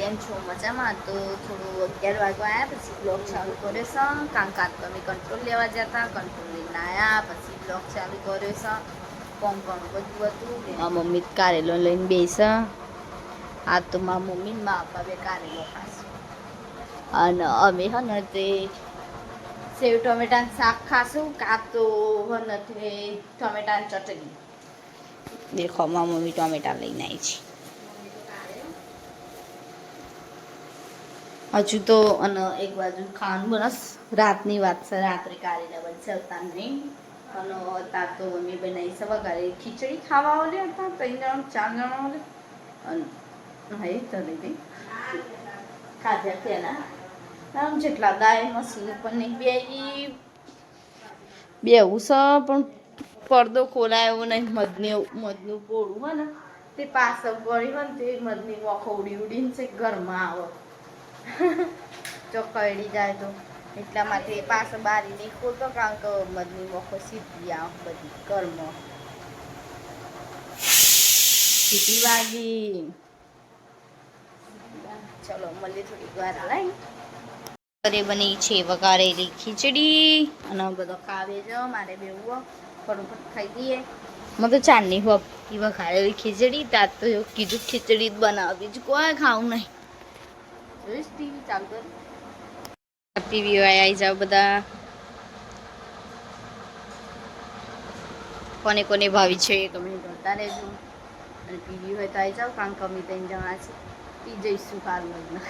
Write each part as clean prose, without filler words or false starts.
કેમ છો મજામાં? તો થોડું 11 વાગવા આવ્યા પછી બ્લોગ ચાલુ કર્યો છે. કામકાજ તો અમે કંટ્રોલ લેવા જતા, કંટ્રોલ લઈને આવ્યા પછી બ્લોગ ચાલુ કર્યો છે. કોમ બધું હતું. મારા મમ્મી કારેલો લઈને બેસે. આ તો મારા મમ્મી ને મારા પપ્પા બે કારેલો ખાશે અને અમે હે ને તે સેવ ટમેટાનું શાક ખાશું કાં તો નથી ટમેટાની ચટણી. દેખો મારી મમ્મી ટમેટા લઈને આવી છે. હજુ તો અને એક બાજુ ખાવાનું બનસ રાતની વાત છે. રાત્રે કારેલા બનશે હતા નહીં અને હતા તો મમ્મી બનાવી છે વઘારે ખીચડી ખાવા ઓલે હતા 3 જણા 4 જણા ઓલે અને હા એ તો લીધી ખાધ્યા તેના આમ જેટલા ગાય મશીન ઉપર નહીં બેવું છે પણ પડદો ખોલાયો નહીં. મધનું પોળું હોય ને તે પાછળ પડી હોય ને તે મધની વખો ઉડી ઉડીને છે ઘરમાં આવે ચોકડી જાય તો એટલા માટે પાછળ બારી નહીં ખોલતો કારણ કે મધની વખો સીધી આવે બધી ઘરમાં. સીધી વાગી. ચલો મળીએ થોડીક વાર લઈ. ઘરે બની છે વઘારેલી ખીચડી અને બધો ખાવે જો મારે બેવું ફટોફટ ખાઈ દઈએ. મને તો ચાંદની હોપ એ વઘારેલી ખીચડી તાર તો એવું કીધું ખીચડી જ બનાવ બીજું કોઈ ખાવું નહીં. જોઈશ ટીવી ચાલુ કર. ટીવી આવી જાવ બધા. કોને કોને ભાવી છે કમેન્ટ કરતા રહેજો અને ટીવી હોય તો આવી જાવ કારણ કે અમે 3 જણા છે પી જઈશું કાલનું.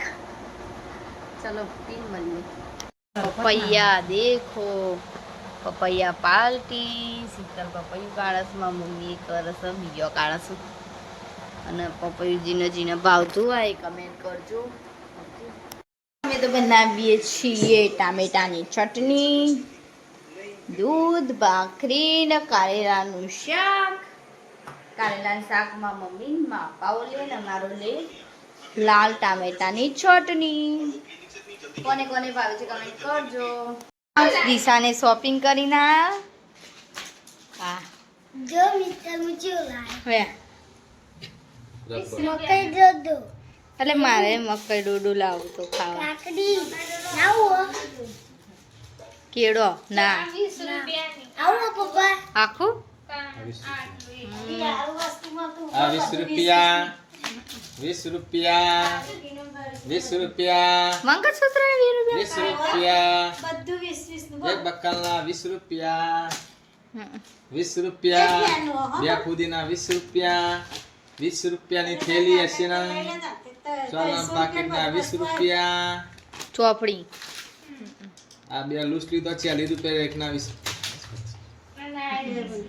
चलो तीन મળીએ. પપૈયા દેખો પપૈયા પાલટી શીતલ પપૈયું કાળસ માં મમ્મી કરસ બીજો કાળસ અને પપૈયું જીને ભાવતું હોય કમેન્ટ કરજો. અમે તો બનાવીએ છીએ ટામેટાની ચટણી, દૂધ, ભાખરી ને કારેલાનું શાક. કારેલાનું શાકમાં મમ્મી માં પાવ લે ને મારો લે લાલ ટામેટાની ચટણી. કોને કોને ભાવે છે કમેન્ટ કરજો. દિશાને શોપિંગ કરીને હા જો મિસ્ટર મુચો લાય હે મકઈ દોડો એટલે મારે મકઈ ડોડું લાવું તો ખાવા. કાકડી આવો કેળો ના 20 રૂપિયાની આવો પપ્પા આખું આ 20 રૂપિયા 20 રૂપિયા 20 રૂપિયા મંગળસૂત્ર 20 રૂપિયા બધું 20 નું એક બક્કલના 20 રૂપિયા 20 રૂપિયા બે ખુદીના 20 રૂપિયા 20 રૂપિયાની થેલી હશે ને ચોલા પાકેટના 20 રૂપિયા ચોપડી આ બે લૂસ લીધો 40 રૂપિયા એકના 20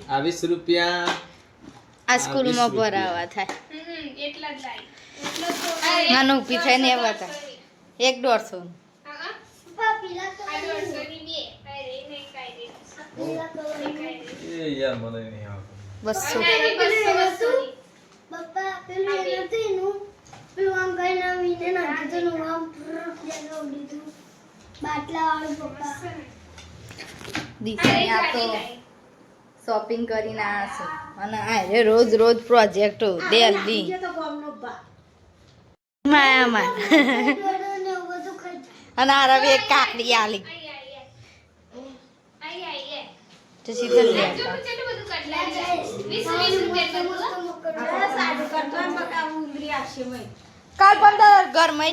આ 20 રૂપિયા આ સ્કૂલમાં ભરાવા થાય એટલા જ લાઈ નાનું ઊભી થાય ને એવા થાય 150 પપ્પા પીલા તો એ યાર મને નહીં આવતું 200 પપ્પા પેલું એ નથી નું પેલું આમ કઈ ના વીને નાખી તો નું આમ જગાવ દીધું બાટલા વાળું પપ્પા દિશાને આ તો શોપિંગ કરીને આવશે અને આ રોજ રોજ પ્રોજેક્ટ દેલી તો ગોમનો બા માયામાં ને બધું ખાઈ અને આ રવિ એક કાકડી આલી તો સીધા લે કાલ 15 ઘરમાં